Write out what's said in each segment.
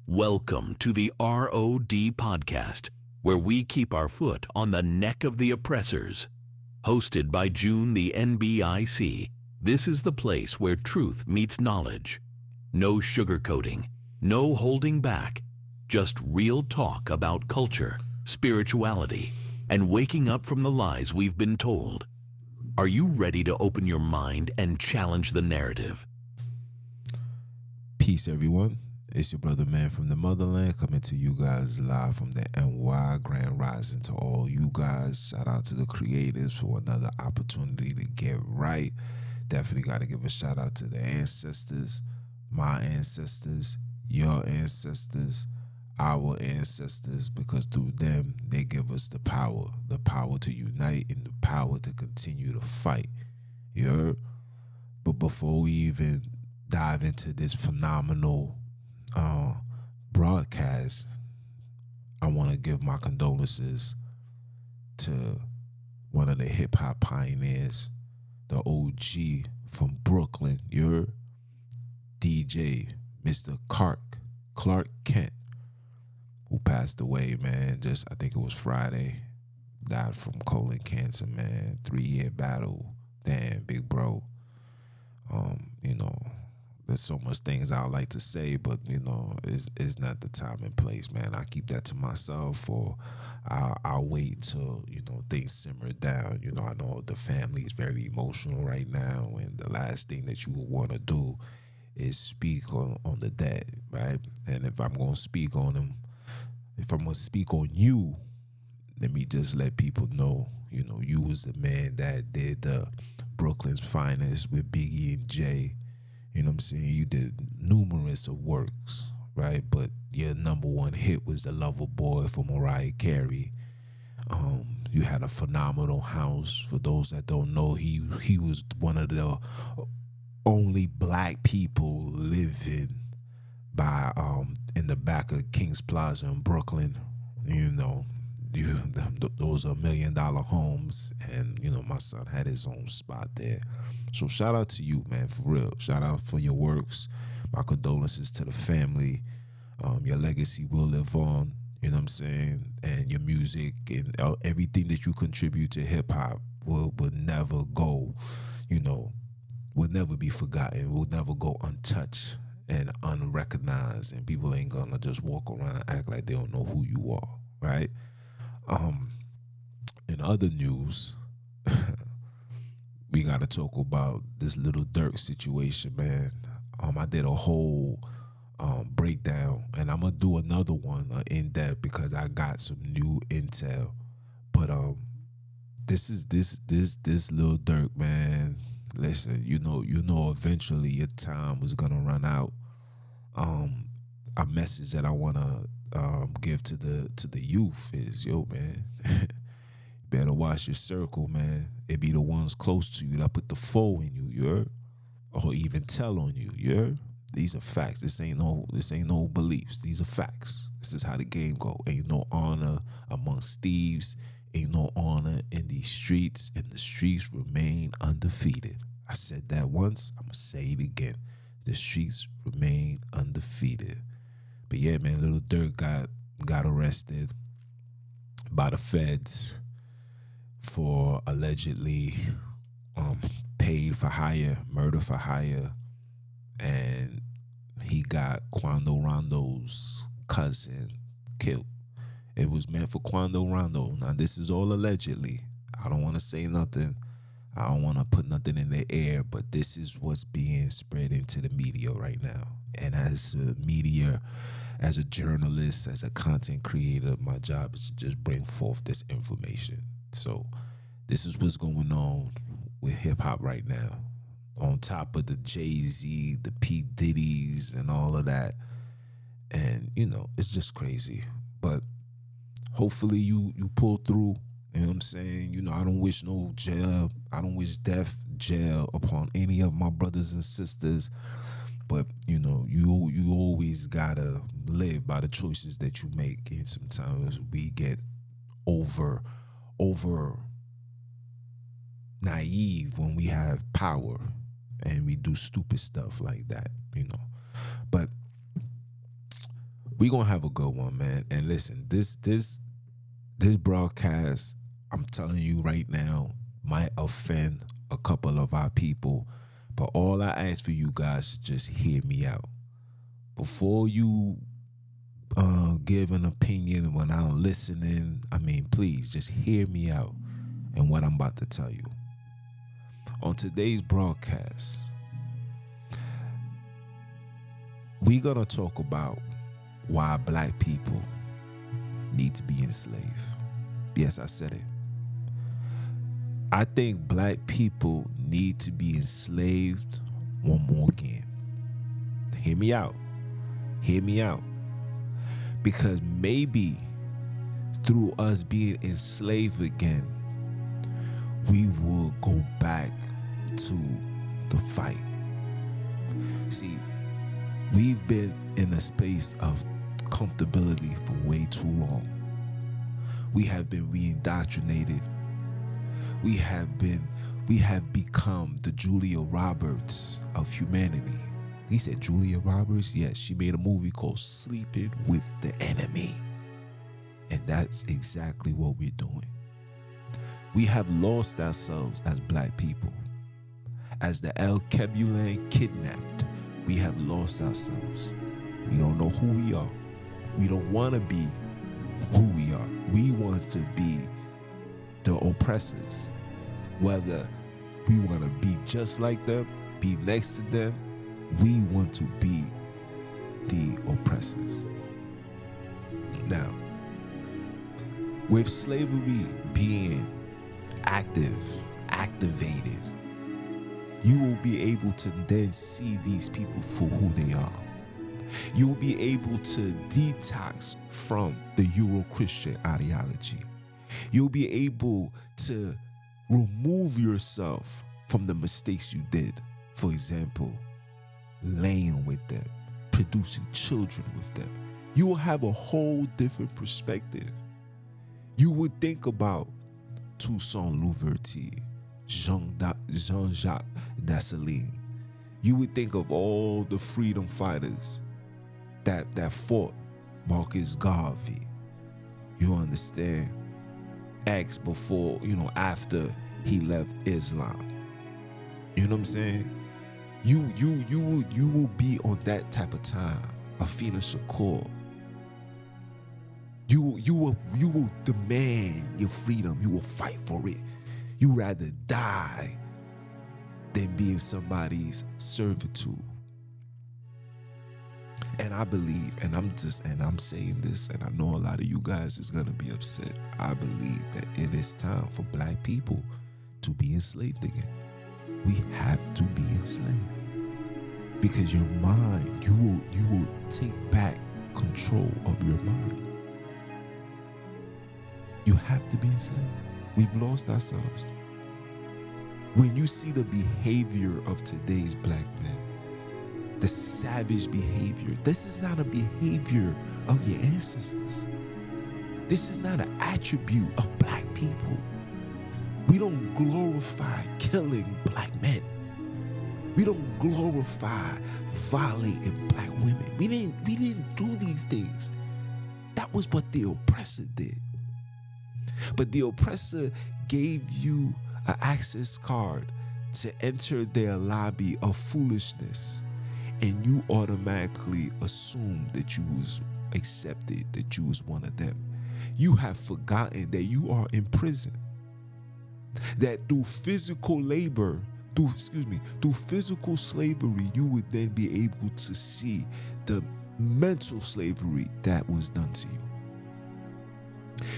Welcome to the R.O.D Podcast, where we keep our foot on the neck of the oppressors. Hosted by June the NBIC, this is the place where truth meets knowledge. No sugarcoating, no holding back, just real talk about culture, spirituality, and waking up from the lies we've been told. Are you ready to open your mind and challenge the narrative? Peace, everyone. It's your brother, man, from the motherland, coming to you guys live from the NY. Grand Rising to all you guys. Shout out to the creators for another opportunity to get right. Definitely got to give a shout out to the ancestors, my ancestors, your ancestors, our ancestors, because through them, they give us the power to unite and the power to continue to fight. You heard? But before we even dive into this phenomenal broadcast, I want to give my condolences to one of the hip-hop pioneers, the OG from Brooklyn, your DJ, Mr. Clark Kent, who passed away, man. I think it was Friday. Died from colon cancer, man. 3-year battle. Damn, big bro. There's so much things I would like to say, but, it's not the time and place, man. I keep that to myself, or I'll wait till, things simmer down. I know the family is very emotional right now, and the last thing that you would want to do is speak on the dead, right? And if I'm going to speak on them, if I'm going to speak on you, let me just let people know, you was the man that did the Brooklyn's Finest with Biggie and Jay. You know what I'm saying? You did numerous of works, right? But your number one hit was The Lover Boy for Mariah Carey. You had a phenomenal house. For those that don't know, he was one of the only black people living by in the back of King's Plaza in Brooklyn. Those are $1 million homes, and my son had his own spot there. So shout out to you, man, for real. Shout out for your works. My condolences to the family. Your legacy will live on, you know what I'm saying? And your music and everything that you contribute to hip-hop will never go, will never be forgotten, will never go untouched and unrecognized. And people ain't gonna just walk around and act like they don't know who you are, right? In other news, we got to talk about this Little Dirk situation, man. I did a whole breakdown, and I'm gonna do another one in depth because I got some new intel. But this Little Dirk, man. Listen, eventually your time was gonna run out. A message that I wanna give to the youth is, man. Better watch your circle, man. It be the ones close to you that put the foe in you, you heard? Or even tell on you, you heard? These are facts. This ain't no beliefs. These are facts. This is how the game go. Ain't no honor amongst thieves. Ain't no honor in these streets, and the streets remain undefeated. I said that once. I'm gonna say it again. The streets remain undefeated. But yeah, man, Little Dirk got arrested by the feds for allegedly paid for hire, murder for hire, and he got Quando Rondo's cousin killed. It was meant for Quando Rondo. Now, this is all allegedly. I don't want to say nothing. I don't want to put nothing in the air, but this is what's being spread into the media right now. And as a media, as a journalist, as a content creator, my job is to just bring forth this information. So this is what's going on with hip-hop right now. On top of the Jay-Z, the P. Diddy's, and all of that. And, it's just crazy. But hopefully you pull through. You know what I'm saying? I don't wish no jail. I don't wish death, jail upon any of my brothers and sisters. But, you always got to live by the choices that you make. And sometimes we get over naive when we have power and we do stupid stuff like that, But we gonna have a good one, man. And listen, this broadcast, I'm telling you right now, might offend a couple of our people, but all I ask for you guys is just hear me out before you give an opinion when I'm listening. I mean, please just hear me out and what I'm about to tell you. On today's broadcast, we're gonna talk about why black people need to be enslaved. Yes, I said it. I think black people need to be enslaved one more again. Hear me out. Hear me out. Because maybe through us being enslaved again, we will go back to the fight. See, we've been in a space of comfortability for way too long. We have been re-indoctrinated. We have become the Julia Roberts of humanity. He said Julia Roberts? Yes, she made a movie called Sleeping with the Enemy. And that's exactly what we're doing. We have lost ourselves as black people. As the El Kebulan kidnapped, we have lost ourselves. We don't know who we are. We don't want to be who we are. We want to be the oppressors. Whether we want to be just like them, be next to them, we want to be the oppressors. Now, with slavery being activated, you will be able to then see these people for who they are. You will be able to detox from the Euro-Christian ideology. You'll be able to remove yourself from the mistakes you did. For example, laying with them, producing children with them. You will have a whole different perspective. You would think about Toussaint Louverture, Jean-Jacques Dessalines. You would think of all the freedom fighters that fought Marcus Garvey. You understand? X before, after he left Islam. You know what I'm saying? You will be on that type of time. Afina Shakur. You will demand your freedom. You will fight for it. You rather die than be in somebody's servitude. And I believe, and I'm saying this, and I know a lot of you guys is gonna be upset. I believe that it is time for black people to be enslaved again. We have to be enslaved. Because your mind, you will take back control of your mind. You have to be enslaved. We've lost ourselves. When you see the behavior of today's black men, the savage behavior, this is not a behavior of your ancestors. This is not an attribute of black people. We don't glorify killing black men. We don't glorify violating black women. We didn't do these things. That was what the oppressor did. But the oppressor gave you an access card to enter their lobby of foolishness, and you automatically assumed that you was accepted, that you was one of them. You have forgotten that you are in prison. That through physical labor, through physical slavery, you would then be able to see the mental slavery that was done to you.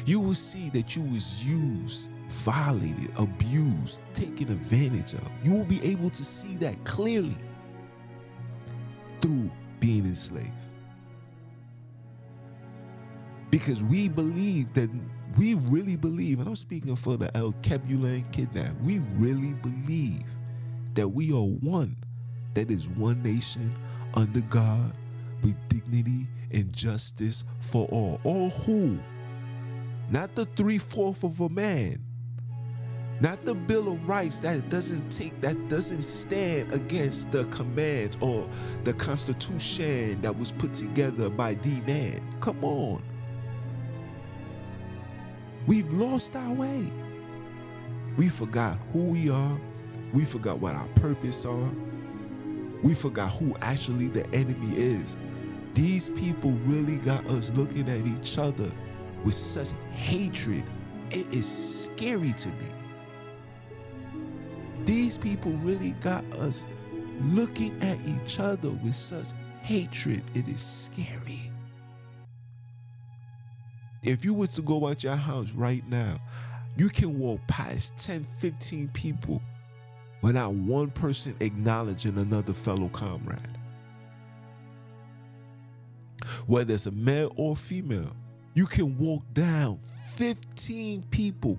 You will see that you was used, violated, abused, taken advantage of. You will be able to see that clearly through being enslaved. Because we believe that, we really believe, and I'm speaking for the El Kebulan kidnap, we really believe that we are one, that is one nation under God with dignity and justice for all. All who? Not the 3/4 of a man. Not the Bill of Rights that doesn't stand against the commands or the Constitution that was put together by D-Man. Come on. We've lost our way. We forgot who we are. We forgot what our purpose are. We forgot who actually the enemy is. These people really got us looking at each other with such hatred. It is scary to me. These people really got us looking at each other with such hatred. It is scary. If you was to go out your house right now, you can walk past 10, 15 people without one person acknowledging another fellow comrade. Whether it's a male or female, you can walk past 15 people,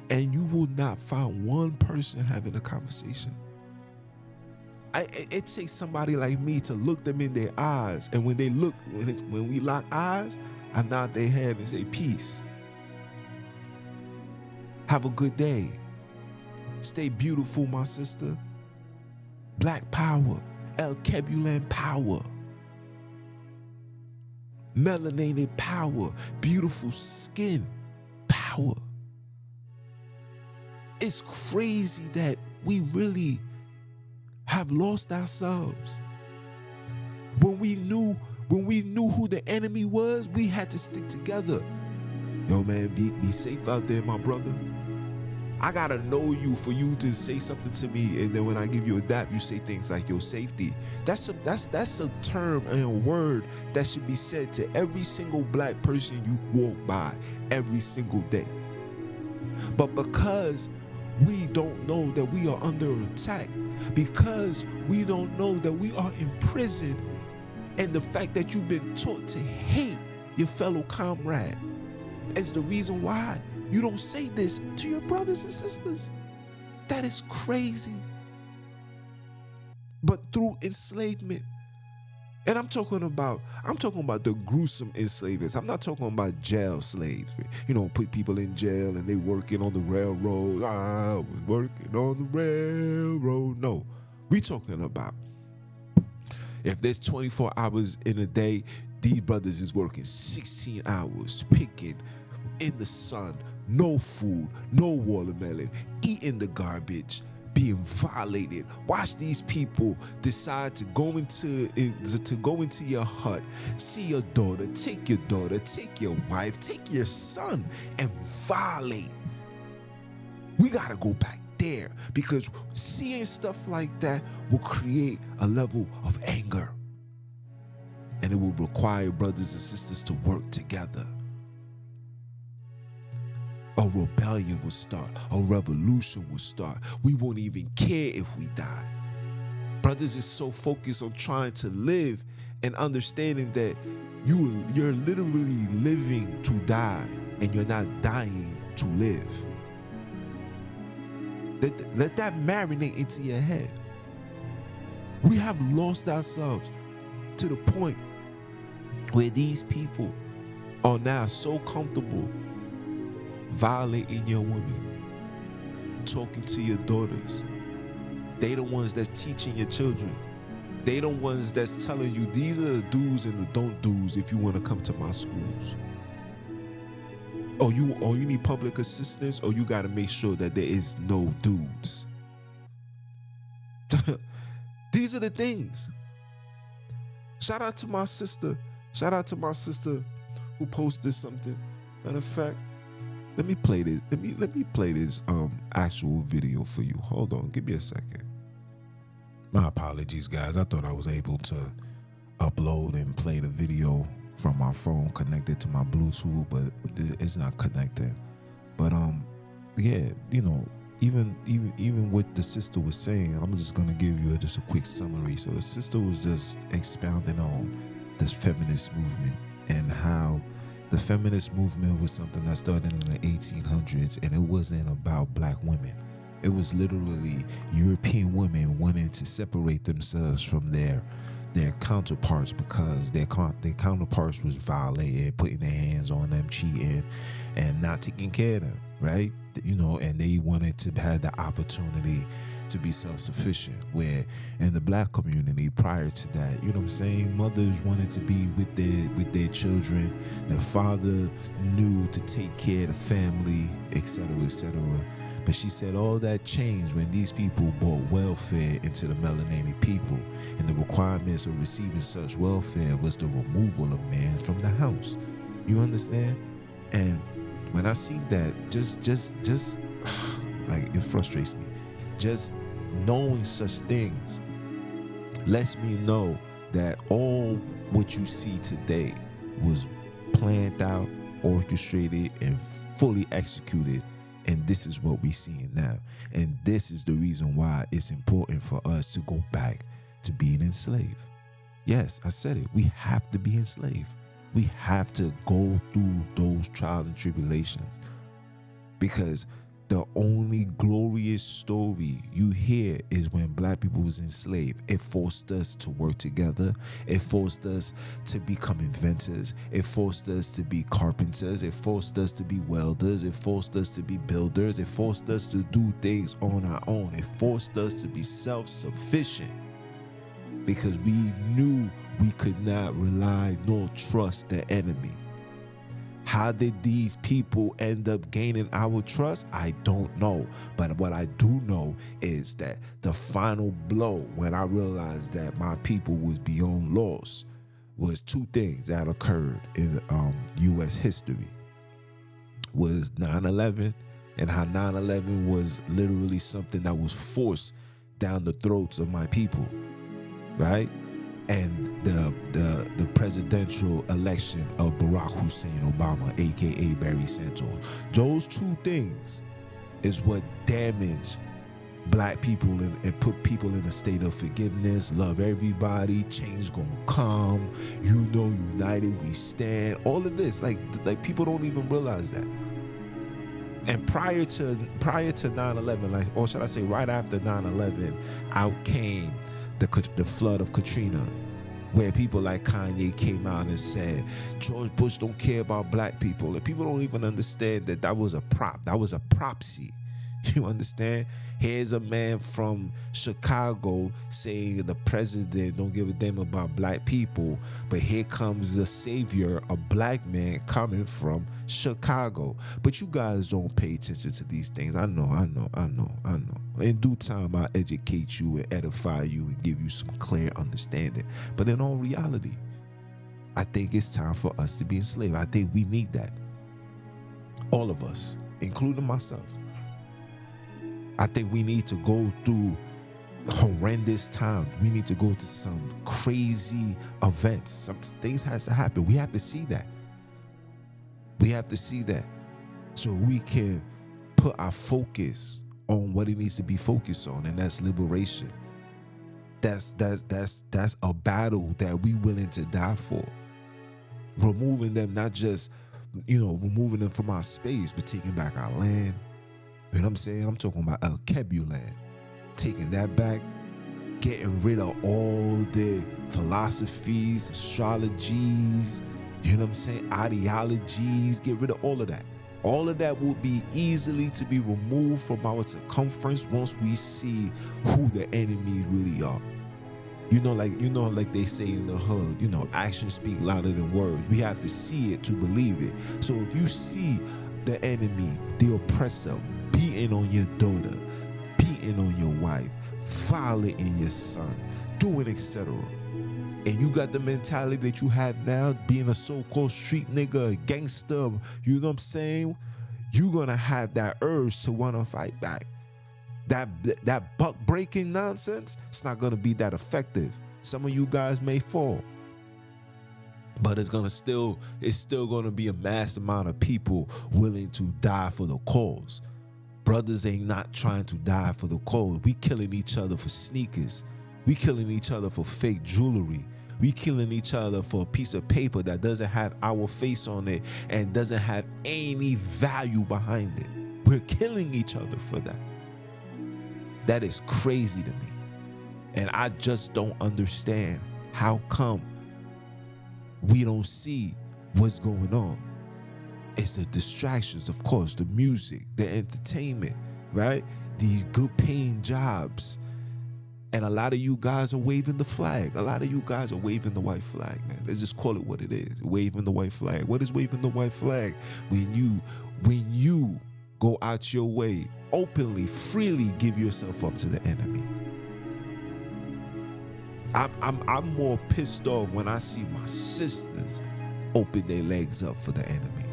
and you will not find one person having a conversation. It takes somebody like me to look them in their eyes, and when we lock eyes, I nod their head and say, peace. Have a good day. Stay beautiful, my sister. Black power. El Kebulan power. Melanated power. Beautiful skin power. It's crazy that we really have lost ourselves. When we knew who the enemy was, we had to stick together. Yo, man, be safe out there, my brother. I gotta know you for you to say something to me, and then when I give you a dap, you say things like your safety. That's a term and a word that should be said to every single black person you walk by every single day. But because we don't know that we are under attack, because we don't know that we are in prison, and the fact that you've been taught to hate your fellow comrade is the reason why you don't say this to your brothers and sisters. That is crazy. But through enslavement, and I'm talking about the gruesome enslavers. I'm not talking about jail slaves. Put people in jail and they working on the railroad. I was working on the railroad. No, we talking about if there's 24 hours in a day, these brothers is working 16 hours, picking in the sun, no food, no watermelon, eating the garbage, being violated. Watch these people decide to go into your hut, see your daughter, take your wife, take your son, and violate. We gotta go back there, because seeing stuff like that will create a level of anger, and it will require brothers and sisters to work together. A rebellion will start. A revolution will start. We won't even care if we die. Brothers is so focused on trying to live and understanding that you're literally living to die, and you're not dying to live. Let that marinate into your head. We have lost ourselves to the point where these people are now so comfortable violating your women, talking to your daughters. They the ones that's teaching your children. They the ones that's telling you these are the do's and the don't do's if you want to come to my schools. Or you need public assistance, or you got to make sure that there is no dudes. These are the things. Shout out to my sister who posted something. Matter of fact, let me play this. Let me play this actual video for you. Hold on, give me a second. My apologies, guys. I thought I was able to upload and play the video from my phone connected to my Bluetooth, but it's not connected. But yeah, even what the sister was saying, I'm just gonna give you just a quick summary. So the sister was just expounding on this feminist movement and how the feminist movement was something that started in the 1800s, and it wasn't about black women. It was literally European women wanting to separate themselves from their their counterparts because their counterparts was violated, putting their hands on them, cheating, and not taking care of them, right? And they wanted to have the opportunity to be self-sufficient, where in the black community prior to that, mothers wanted to be with their children. The father knew to take care of the family, etc., etc. But she said all that changed when these people brought welfare into the melanated people, and the requirements of receiving such welfare was the removal of man from the house. You understand? And when I see that, just like, it frustrates me. Just knowing such things lets me know that all what you see today was planned out, orchestrated, and fully executed. And this is what we're seeing now. And this is the reason why it's important for us to go back to being enslaved. Yes, I said it. We have to be enslaved. We have to go through those trials and tribulations, because the only glorious story you hear is when black people was enslaved. It forced us to work together. It forced us to become inventors. It forced us to be carpenters. It forced us to be welders. It forced us to be builders. It forced us to do things on our own. It forced us to be self-sufficient, because we knew we could not rely nor trust the enemy. How did these people end up gaining our trust? I don't know. But what I do know is that the final blow, when I realized that my people was beyond loss, was two things that occurred in U.S. history. Was 9/11, and how 9/11 was literally something that was forced down the throats of my people, right? And the presidential election of Barack Hussein Obama, aka Barry Santos. Those two things is what damaged black people and put people in a state of forgiveness, love everybody, change gonna come, united we stand. All of this, like people don't even realize that. And prior to 9/11, or should I say right after 9/11, out came the flood of Katrina, where people like Kanye came out and said George Bush don't care about black people. And people don't even understand that was a prop. That was a prophecy. You understand? Here's a man from Chicago saying the president don't give a damn about black people, but here comes the savior, a black man coming from Chicago. But you guys don't pay attention to these things. I know. In due time, I'll educate you and edify you and give you some clear understanding. But in all reality, I think it's time for us to be enslaved. I think we need that. All of us, including myself. I think we need to go through horrendous times. We need to go to some crazy events. Some things has to happen. We have to see that. We have to see that so we can put our focus on what it needs to be focused on, and that's liberation. That's a battle that we willing to die for. Removing them, not just removing them from our space, but taking back our land. You know what I'm saying? I'm talking about El Kebu land. Taking that back, getting rid of all the philosophies, astrologies, you know what I'm saying, ideologies, get rid of all of that. All of that will be easily to be removed from our circumference once we see who the enemy really are. Like they say in the hood, actions speak louder than words. We have to see it to believe it. So if you see the enemy, the oppressor, beating on your daughter, beating on your wife, violating your son, doing etc., and you got the mentality that you have now, being a so-called street nigga, a gangster, you know what I'm saying? You're gonna have that urge to want to fight back. That buck breaking nonsense, it's not gonna be that effective. Some of you guys may fall, but it's still gonna be a mass amount of people willing to die for the cause. Brothers ain't not trying to die for the cause. We killing each other for sneakers. We killing each other for fake jewelry. We killing each other for a piece of paper that doesn't have our face on it and doesn't have any value behind it. We're killing each other for that. That is crazy to me. And I just don't understand How come we don't see what's going on? It's the distractions, of course, the music, the entertainment, right? These good paying jobs. And a lot of you guys are waving the flag. A lot of you guys are waving the white flag, man. Let's just call it what it is. Waving the white flag. What is waving the white flag? When you go out your way, openly, freely give yourself up to the enemy. I'm more pissed off when I see my sisters open their legs up for the enemy.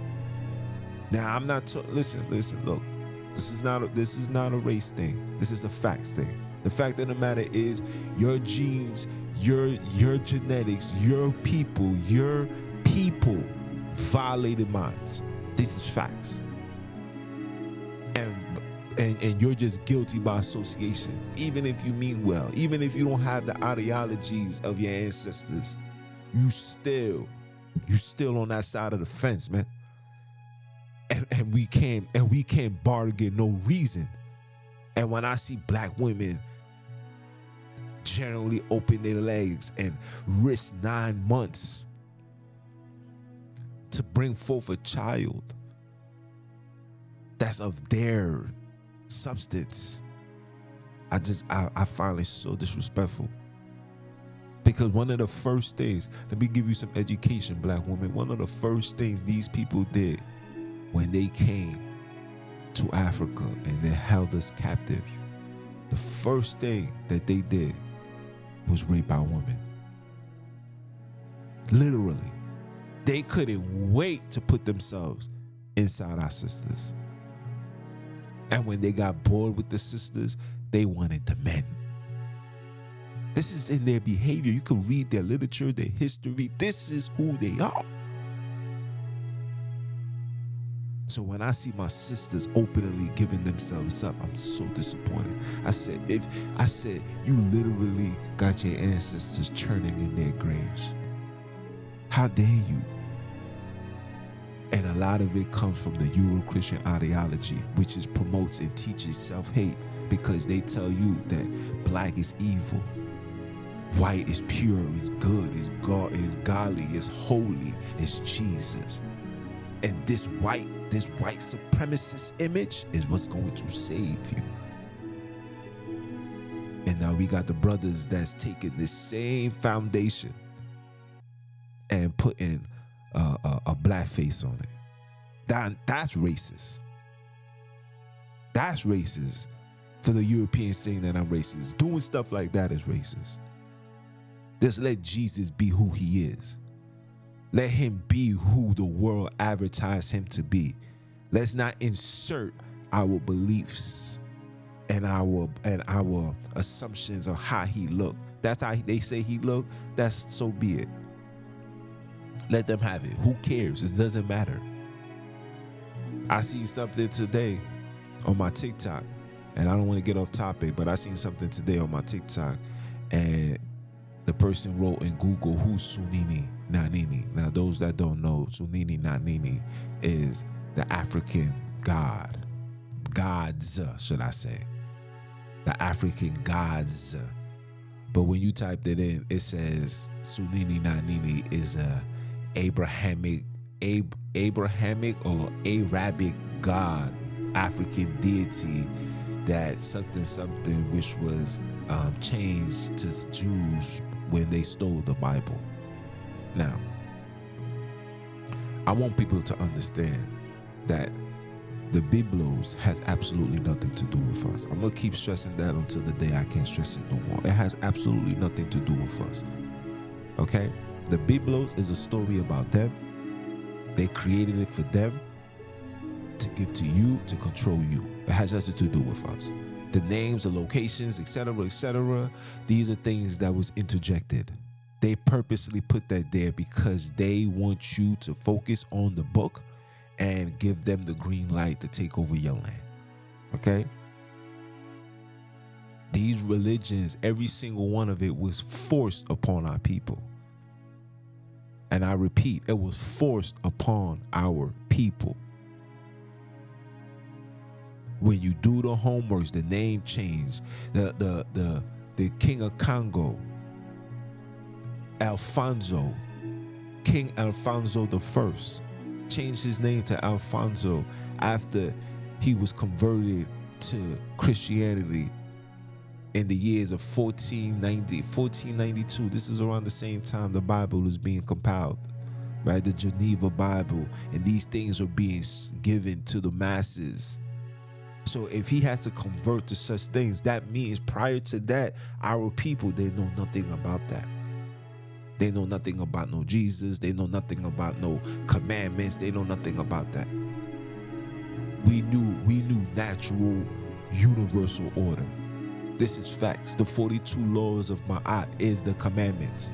Now I'm not listen, look. This is not a race thing. This is a facts thing. The fact of the matter is your genes, your genetics, your people violated minds. This is facts. And you're just guilty by association. Even if you mean well, even if you don't have the ideologies of your ancestors, you still on that side of the fence, man. And we can't bargain no reason. And when I see black women generally open their legs and risk 9 months to bring forth a child that's of their substance, I find it so disrespectful. Because one of the first things, let me give you some education, black women. One of the first things these people did when they came to Africa and they held us captive, the first thing that they did was rape our women. Literally. They couldn't wait to put themselves inside our sisters. And when they got bored with the sisters, they wanted the men. This is in their behavior. You can read their literature, their history. This is who they are. So when I see my sisters openly giving themselves up, I'm so disappointed. I said, you literally got your ancestors churning in their graves. How dare you? And a lot of it comes from the Euro-Christian ideology, which promotes and teaches self-hate, because they tell you that black is evil, white is pure, is good, is God, is godly, is holy, is Jesus. And this white supremacist image is what's going to save you. And now we got the brothers that's taking this same foundation and putting a black face on it. That's racist. That's racist. For the Europeans saying that I'm racist. Doing stuff like that is racist. Just let Jesus be who he is. Let him be who the world advertised him to be. Let's not insert our beliefs and our assumptions of how he looked. That's how they say he looked. That's so be it. Let them have it. Who cares? It doesn't matter. I see something today on my TikTok, and I don't want to get off topic, but I seen something today on my TikTok, and the person wrote in Google, who's Sunini Nanini? Now, those that don't know, Sunini Nanini is the African god. Gods, should I say. The African gods. But when you typed it in, it says Sunini Nanini is a Abrahamic or Arabic god, African deity, that something which was changed to Jews when they stole the Bible. Now, I want people to understand that the Biblos has absolutely nothing to do with us. I'm going to keep stressing that until the day I can't stress it no more. It has absolutely nothing to do with us. Okay? The Biblos is a story about them. They created it for them to give to you, to control you. It has nothing to do with us. The names, the locations, etc., these are things that was interjected. They purposely put that there because they want you to focus on the book and give them the green light to take over your land. Okay? These religions, every single one of it was forced upon our people. And I repeat, it was forced upon our people. When you do the homeworks, the name change, the king of Congo, Alfonso, King Alfonso I, changed his name to Alfonso after he was converted to Christianity in the years of 1492. This is around the same time the Bible was being compiled, right? The Geneva Bible, and these things are being given to the masses. So if he has to convert to such things, that means prior to that, our people, they know nothing about that. They know nothing about no Jesus. They know nothing about no commandments. They know nothing about that. We knew natural, universal order. This is facts. The 42 laws of Ma'at is the commandments.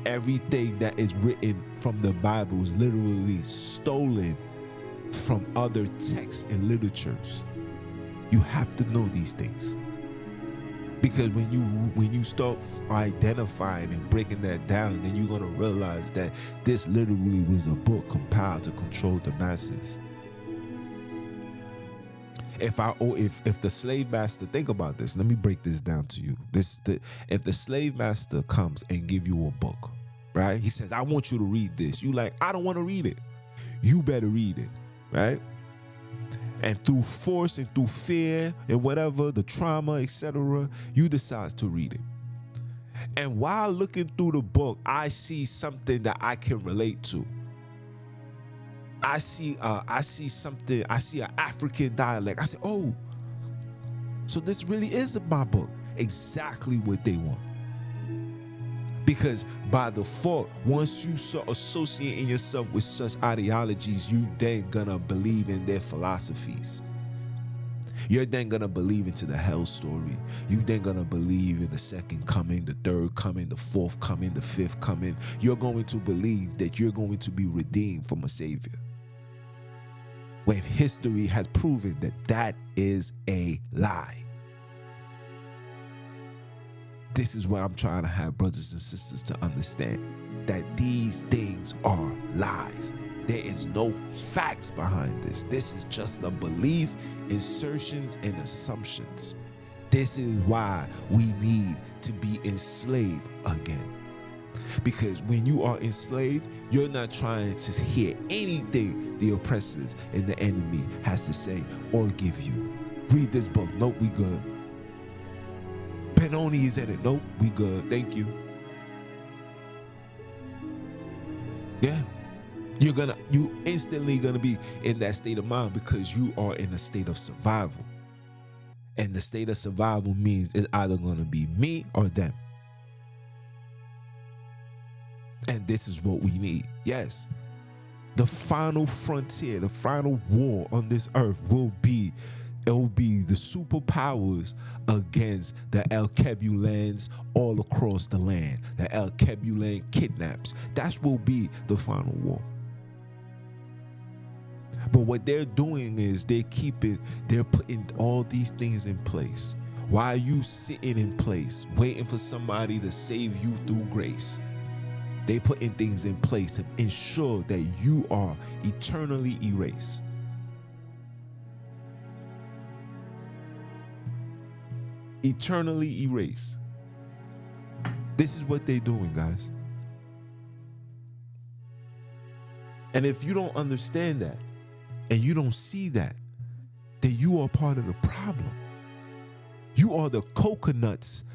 Everything that is written from the Bible is literally stolen from other texts and literatures. You have to know these things, because when you start identifying and breaking that down, then you're gonna realize that this literally was a book compiled to control the masses. If the slave master, think about this, let me break this down to you. If the slave master comes and give you a book, right? He says, I want you to read this. You like, I don't want to read it. You better read it, right? And through force and through fear and whatever, the trauma, etc., you decide to read it. And while looking through the book, I see something that I can relate to. I see something, I see an African dialect. I say, oh, so this really is my book. Exactly what they want. Because by default, once you start associating yourself with such ideologies, you then gonna believe in their philosophies. You're then gonna believe into the hell story. You then gonna believe in the second coming, the third coming, the fourth coming, the fifth coming. You're going to believe that you're going to be redeemed from a savior, when history has proven that that is a lie. This is what I'm trying to have brothers and sisters to understand, that these things are lies. There is no facts behind this. This is just a belief, insertions, and assumptions. This is why we need to be enslaved again. Because when you are enslaved, you're not trying to hear anything the oppressors and the enemy has to say or give you. Read this book. Nope, we good. Benoni is in it. Nope, we good. Thank you. Yeah. You instantly gonna be in that state of mind, because you are in a state of survival. And the state of survival means it's either gonna be me or them. And this is what we need. Yes. The final frontier, the final war on this earth will be the superpowers against the El-Kebulans all across the land. The El-Kebulan kidnaps. That will be the final war. But what they're doing is they're putting all these things in place. Why are you sitting in place, waiting for somebody to save you through grace? They putting things in place to ensure that you are eternally erased. Eternally erased. This is what they're doing, guys. And if you don't understand that, and you don't see that, then you are part of the problem. You are the coconuts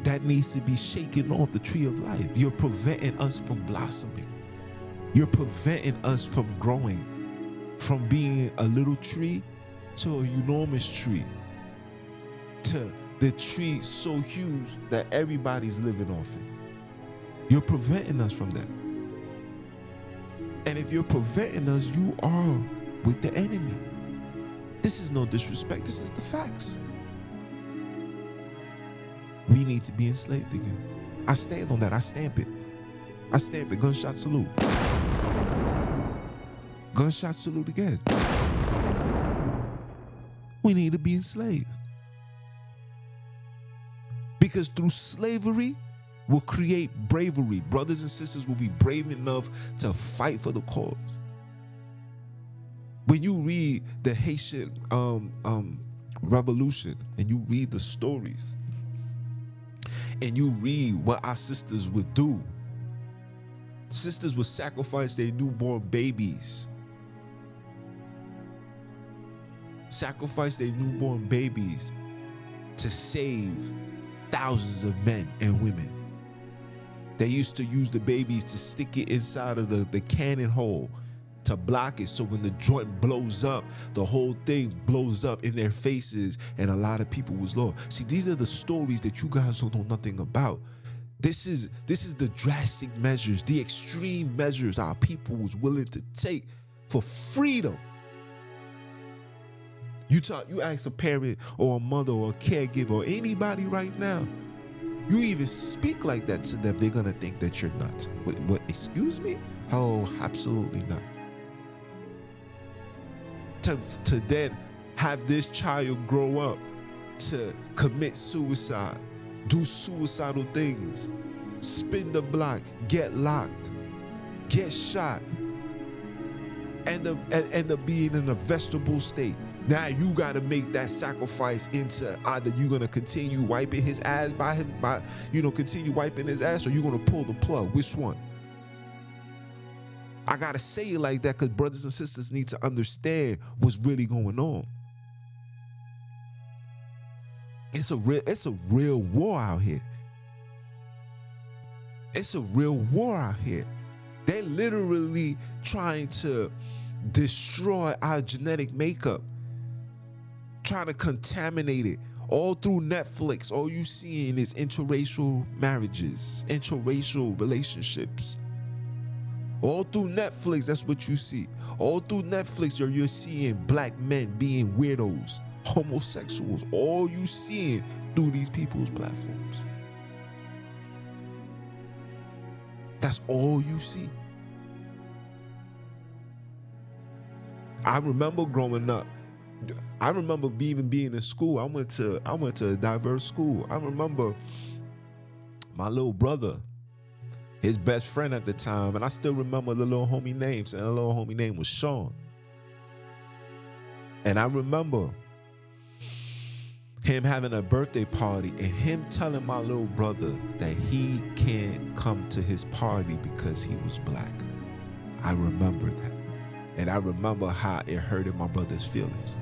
that needs to be shaken off the tree of life. You're preventing us from blossoming. You're preventing us from growing, from being a little tree to an enormous tree, to the tree so huge that everybody's living off it. You're preventing us from that. And if you're preventing us, you are with the enemy. This is no disrespect. This is the facts. We need to be enslaved again. I stand on that. I stamp it. I stamp it. Gunshot salute. Gunshot salute again. We need to be enslaved. Because through slavery, will create bravery. Brothers and sisters will be brave enough to fight for the cause. When you read the Haitian Revolution and you read the stories, and you read what our sisters would do. Sisters would sacrifice their newborn babies. Sacrifice their newborn babies to save thousands of men and women. They used to use the babies to stick it inside of the cannon hole to block it, so when the joint blows up, the whole thing blows up in their faces, and a lot of people was lost. See, these are the stories that you guys don't know nothing about. This is the drastic measures, the extreme measures our people was willing to take for freedom. You ask a parent or a mother or a caregiver or anybody right now, you even speak like that to them, they're gonna think that you're nuts. What? Excuse me? Oh, absolutely not. To then have this child grow up to commit suicide, do suicidal things, spin the block, get locked, get shot, end up being in a vegetable state. Now you gotta make that sacrifice into either you're gonna continue wiping his ass continue wiping his ass, or you're gonna pull the plug. Which one? I gotta say it like that because brothers and sisters need to understand what's really going on. It's a real war out here. It's a real war out here. They're literally trying to destroy our genetic makeup, trying to contaminate it. All through Netflix, all you seeing is interracial marriages, interracial relationships. All through Netflix, that's what you see. All through Netflix, you're seeing black men being weirdos, homosexuals. All you seeing through these people's platforms. That's all you see. I remember growing up. I remember even being in school. I went to a diverse school. I remember my little brother, his best friend at the time, and I still remember the little homie names, and the little homie name was Sean. And I remember him having a birthday party and him telling my little brother that he can't come to his party because he was black. I remember that. And I remember how it hurted my brother's feelings.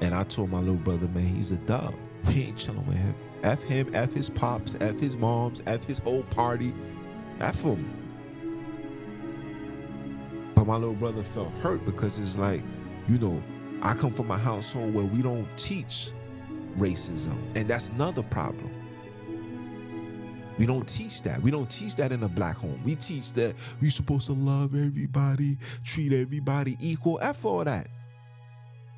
And I told my little brother, man, he's a dog. We ain't chilling with him. F him, F his pops, F his moms, F his whole party. F him. But my little brother felt hurt because it's like, I come from a household where we don't teach racism. And that's another problem. We don't teach that. We don't teach that in a black home. We teach that we're supposed to love everybody, treat everybody equal. F all that.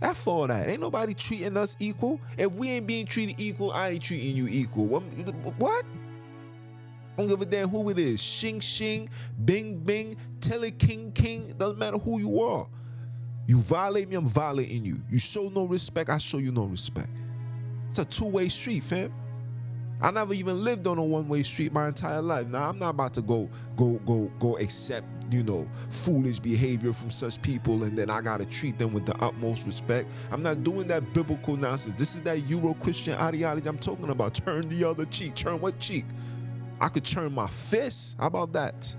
F all that. Ain't nobody treating us equal. If we ain't being treated equal, I ain't treating you equal. What? I don't give a damn who it is. Shing shing, bing bing, tell it king king. Doesn't matter who you are. You violate me, I'm violating you. You show no respect, I show you no respect. It's a two-way street, fam. I never even lived on a one-way street my entire life. Now, I'm not about to go accept, foolish behavior from such people, and then I got to treat them with the utmost respect. I'm not doing that biblical nonsense. This is that Euro-Christian ideology I'm talking about. Turn the other cheek. Turn what cheek? I could turn my fist. How about that?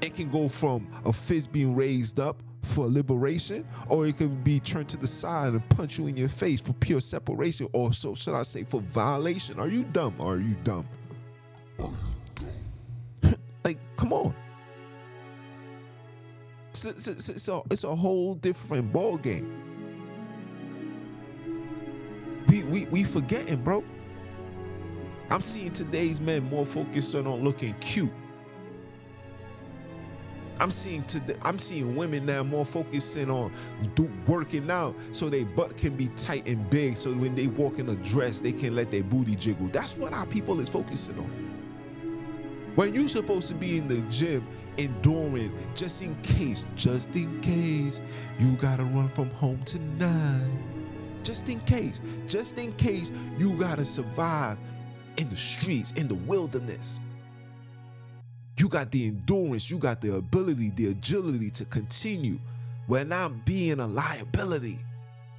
It can go from a fist being raised up for liberation, or it can be turned to the side and punch you in your face for pure separation, or so should I say for violation. Are you dumb? Are you dumb? Like, come on. It's a whole different ball game. We forgetting, bro. I'm seeing today's men more focused on looking cute. I'm seeing women now more focusing on working out so their butt can be tight and big, so when they walk in a dress, they can let their booty jiggle. That's what our people is focusing on. When you're supposed to be in the gym enduring, just in case you gotta run from home tonight. Just in case you gotta survive in the streets, in the wilderness. You got the endurance, you got the ability, the agility to continue without being a liability.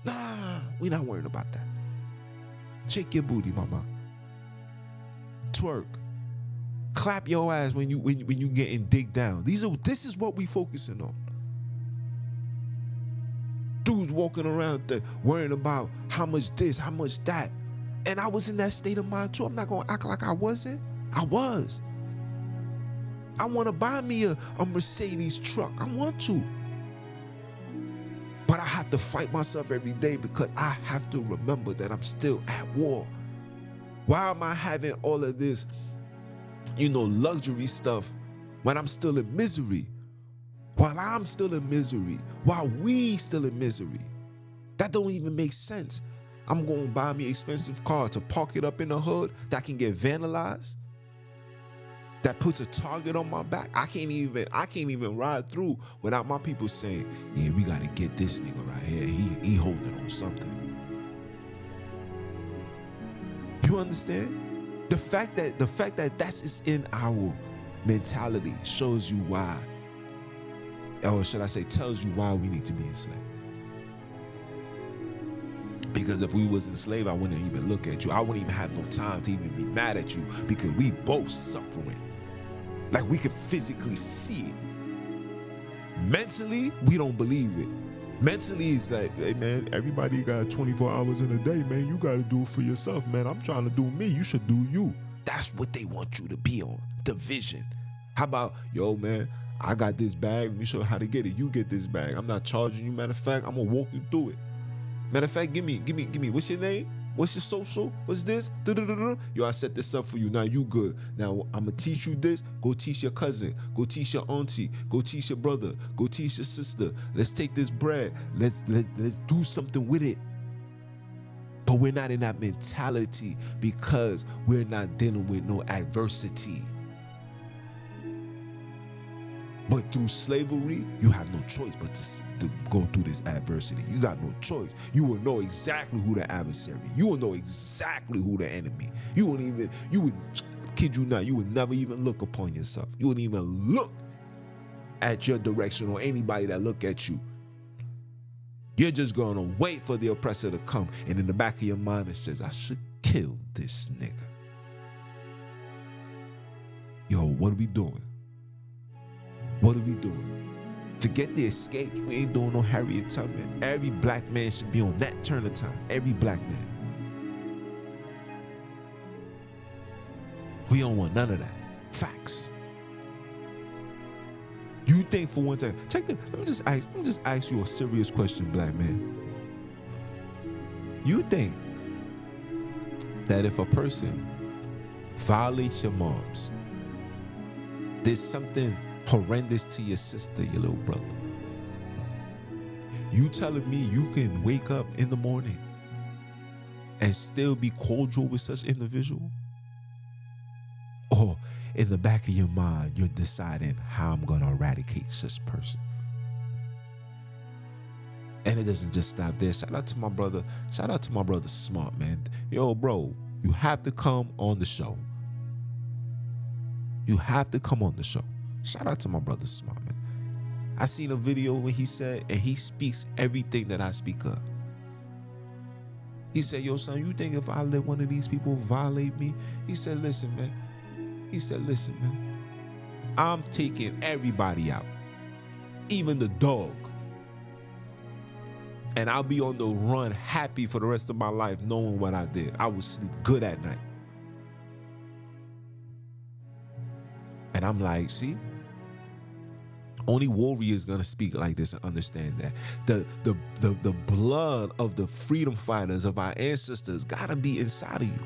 Nah, we're not worried about that. Shake your booty, mama. Twerk. Clap your ass when you getting digged down. This is what we focusing on. Dudes walking around there worrying about how much this, how much that. And I was in that state of mind too. I'm not gonna act like I wasn't. I was. I want to buy me a Mercedes truck. I want to. But I have to fight myself every day because I have to remember that I'm still at war. Why am I having all of this, luxury stuff when I'm still in misery? While I'm still in misery, while we still in misery. That don't even make sense. I'm going to buy me an expensive car to park it up in the hood that can get vandalized, that puts a target on my back. I can't even ride through without my people saying, yeah, we got to get this nigga right here. He holding on something. You understand? The fact that that's in our mentality shows you why, or should I say tells you why we need to be enslaved. Because if we was enslaved, I wouldn't even look at you. I wouldn't even have no time to even be mad at you because we both suffering. Like we could physically see it. Mentally, we don't believe it. Mentally, it's like, hey man, everybody got 24 hours in a day, man. You got to do it for yourself, man. I'm trying to do me. You should do you. That's what they want you to be on. Division. How about, yo, man, I got this bag. Let me show you how to get it. You get this bag. I'm not charging you. Matter of fact, I'm going to walk you through it. Matter of fact, give me. What's your name? What's your social? What's this? Yo, I set this up for you. Now you good. Now I'm going to teach you this. Go teach your cousin. Go teach your auntie. Go teach your brother. Go teach your sister. Let's take this bread. Let's do something with it. But we're not in that mentality because we're not dealing with no adversity. But through slavery, you have no choice but to go through this adversity. You got no choice. You will know exactly who the adversary. You will know exactly who the enemy. You would, kid you not, you would never even look upon yourself. You wouldn't even look at your direction or anybody that look at you. You're just going to wait for the oppressor to come. And in the back of your mind, it says, I should kill this nigga. Yo, what are we doing? What are we doing? Forget the escapes. We ain't doing no Harriet Tubman. Every black man should be on that turn of time. Every black man. We don't want none of that. Facts. You think for one time, check this. Let me just ask you a serious question, black man. You think that if a person violates your moms, there's something horrendous to your sister, your little brother, you telling me you can wake up in the morning and still be cordial with such individual? Or in the back of your mind, you're deciding how I'm going to eradicate such person? And it doesn't just stop there. Shout out to my brother Smart, man. Yo, bro, you have to come on the show. You have to come on the show. Shout out to my brother Smart, man. I seen a video when he said, and he speaks everything that I speak of. He said, yo, son, you think if I let one of these people violate me? He said, listen, man. I'm taking everybody out, even the dog. And I'll be on the run happy for the rest of my life knowing what I did. I would sleep good at night. And I'm like, see? Only warriors gonna speak like this and understand that. The blood of the freedom fighters of our ancestors gotta be inside of you.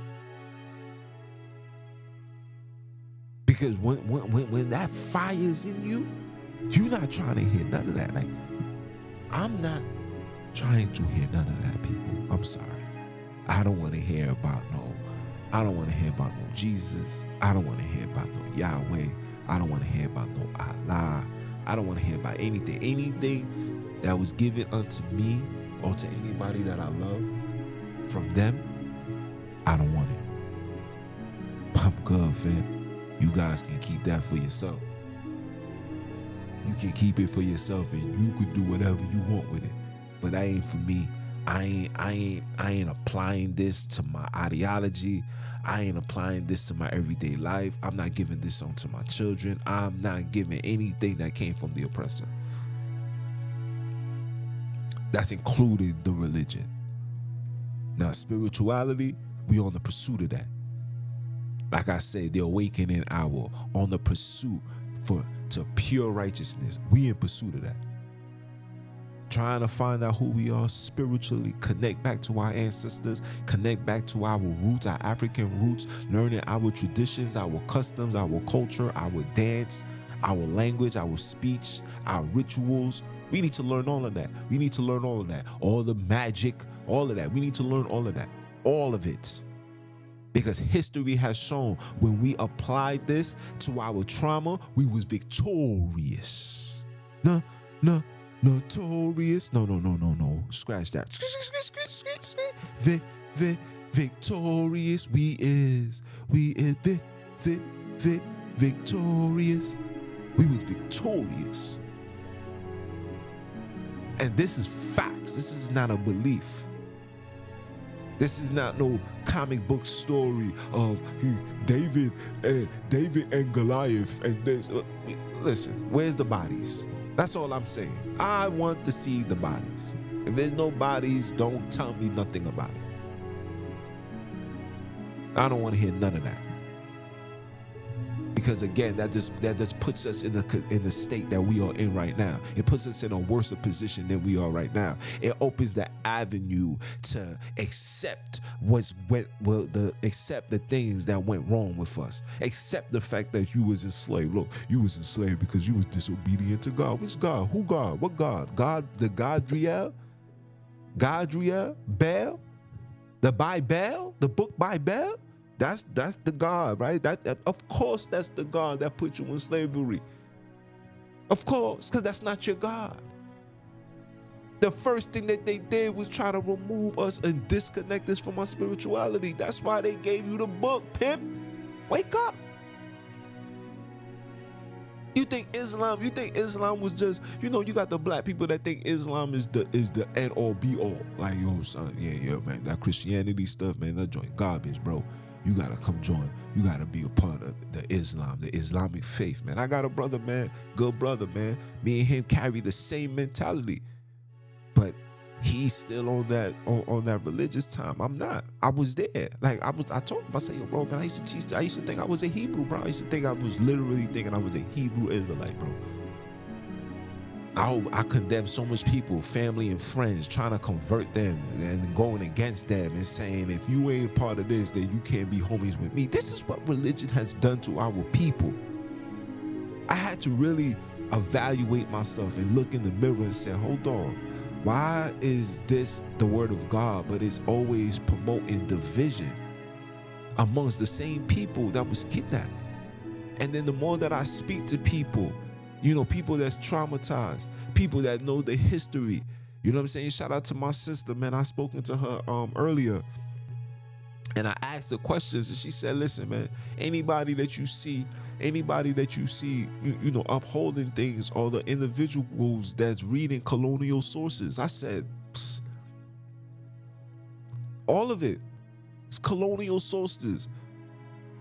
Because when that fire's in you, you're not trying to hear none of that. Like, I'm not trying to hear none of that, people. I'm sorry. I don't want to hear about no Jesus. I don't want to hear about no Yahweh. I don't want to hear about no Allah. I don't want to hear about anything that was given unto me or to anybody that I love from them. I don't want it. I'm good, fam. You guys can keep that for yourself. You can keep it for yourself and you could do whatever you want with it. But that ain't for me. I ain't applying this to my ideology. I ain't applying this to my everyday life. I'm not giving this on to my children. I'm not giving anything that came from the oppressor. That's including the religion. Now, spirituality, we on the pursuit of that. Like I said, the awakening hour, on the pursuit to pure righteousness. We in pursuit of that. Trying to find out who we are spiritually, connect back to our ancestors, connect back to our roots, our African roots, learning our traditions, our customs, our culture, our dance, our language, our speech, our rituals. We need to learn all of that. We need to learn all of that. All the magic, all of that. We need to learn all of that. All of it. Because history has shown when we applied this to our trauma, we was victorious. Notorious. No. Scratch that. Victorious. We is victorious. We was victorious. And this is facts. This is not a belief. This is not no comic book story of David and Goliath and this. Listen, where's the bodies? That's all I'm saying. I want to see the bodies. If there's no bodies, don't tell me nothing about it. I don't want to hear none of that. Because again, that just puts us in the state that we are in right now. It puts us in a worse position than we are right now. It opens the avenue to accept accept the things that went wrong with us. Accept the fact that you was enslaved. Look, you was enslaved because you was disobedient to God. Which God? Who God? What God? God, the Godriel? Godriel? Baal? The Bible? The book Bible? That's the God, right? Of course, that's the God that put you in slavery. Of course, because that's not your God. The first thing that they did was try to remove us and disconnect us from our spirituality. That's why they gave you the book, pimp. Wake up. You think Islam was just, you got the black people that think Islam is the end all be all. Like, yo, son, yeah, man, that Christianity stuff, man, that joint garbage, bro. You gotta come join. You gotta be a part of the Islamic faith, man. I got a brother, man, good brother, man. Me and him carry the same mentality, but he's still on that religious time. I'm not. I was there. Like I told him, I said, yo, bro, man, I used to think I was a Hebrew, bro. I used to think I was literally thinking I was a Hebrew Israelite, bro. I condemn so much people, family and friends, trying to convert them and going against them and saying, if you ain't part of this, then you can't be homies with me. This is what religion has done to our people. I had to really evaluate myself and look in the mirror and say, hold on, why is this the word of God, but it's always promoting division amongst the same people that was kidnapped? And then the more that I speak to people, people that's traumatized, people that know the history. You know what I'm saying? Shout out to my sister, man. I spoken to her earlier, and I asked her questions, and she said, listen, man, anybody that you see, upholding things, or the individuals that's reading colonial sources. I said, all of it. It's colonial sources.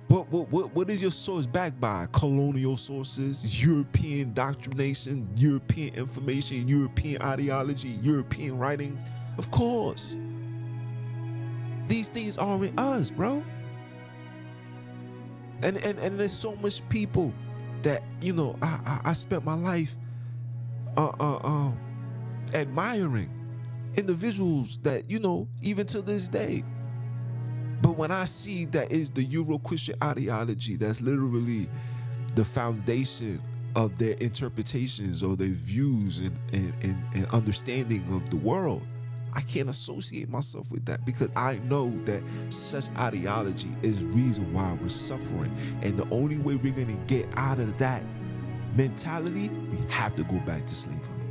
What is your source backed by? Colonial sources, European doctrination, European information, European ideology, European writings. Of course. These things are in us, bro. And there's so much people that, I spent my life admiring individuals that, even to this day. But when I see that is the Euro-Christian ideology, that's literally the foundation of their interpretations or their views and understanding of the world, I can't associate myself with that, because I know that such ideology is reason why we're suffering. And the only way we're going to get out of that mentality, we have to go back to slavery.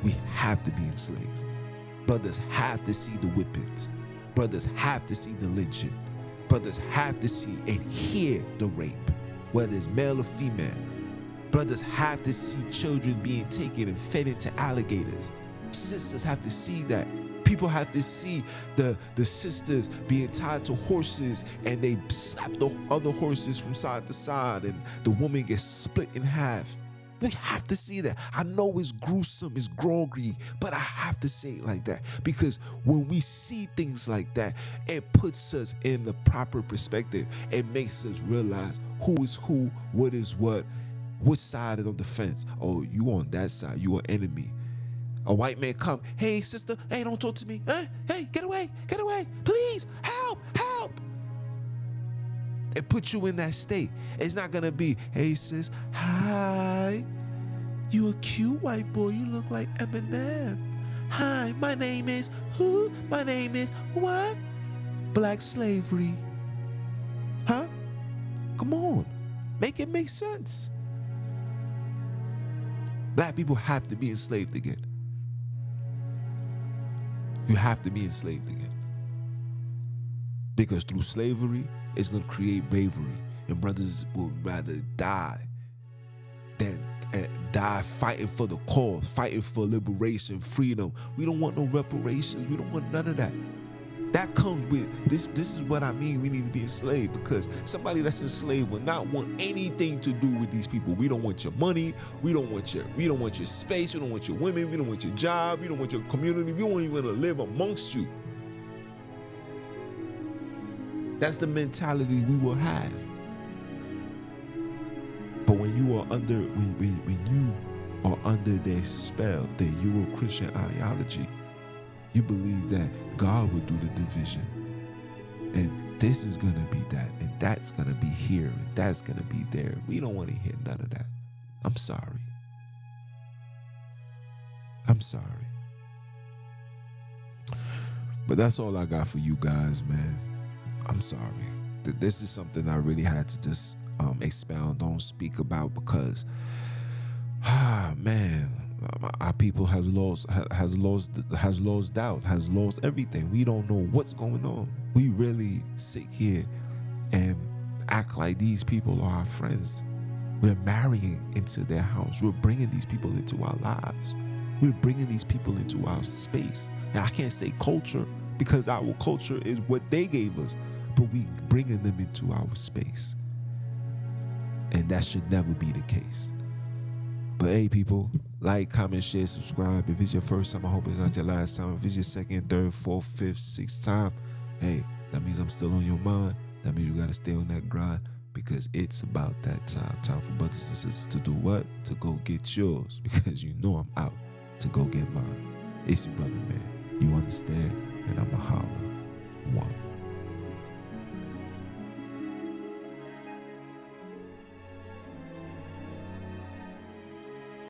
We have to be enslaved. Brothers have to see the whippings. Brothers have to see the lynching. Brothers have to see and hear the rape, whether it's male or female. Brothers have to see children being taken and fed into alligators. Sisters have to see that. People have to see the sisters being tied to horses and they slap the other horses from side to side and the woman gets split in half. We have to see that. I know it's gruesome, it's groggy, but I have to say it like that because when we see things like that, it puts us in the proper perspective. It makes us realize who is who, what is what side is on the fence. Oh, you on that side, you an enemy. A white man come, hey sister, hey, don't talk to me. Hey, get away, please, help. It puts you in that state. It's not gonna be, hey sis, hi, you a cute white boy, you look like Eminem. Hi, my name is who? My name is what? Black slavery. Huh? Come on, make it make sense. Black people have to be enslaved again. You have to be enslaved again. Because through slavery, it's going to create bravery. And brothers will rather die than die fighting for the cause, fighting for liberation, freedom. We don't want no reparations. We don't want none of that. That comes with, this is what I mean, we need to be enslaved, because somebody that's enslaved will not want anything to do with these people. We don't want your money, we don't want your space, we don't want your women, we don't want your job, we don't want your community, we don't even want to live amongst you. That's the mentality we will have. But when you are under, when you are under their spell, their Euro-Christian ideology, you believe that God will do the division. And this is going to be that, and that's going to be here, and that's going to be there. We don't want to hear none of that. I'm sorry. But that's all I got for you guys, man. I'm sorry. This is something I really had to just expound on, speak about, because, man, our people has lost doubt, has lost everything. We don't know what's going on. We really sit here and act like these people are our friends. We're marrying into their house. We're bringing these people into our lives. We're bringing these people into our space. Now, I can't say culture because our culture is what they gave us, but we bringing them into our space. And that should never be the case. But hey, people, like, comment, share, subscribe. If it's your first time, I hope it's not your last time. If it's your second, third, fourth, fifth, sixth time, hey, that means I'm still on your mind. That means you got to stay on that grind, because it's about that time. Time for brothers and sisters to do what? To go get yours, because you know I'm out to go get mine. It's your brother, man. You understand? And I'm a holler. One.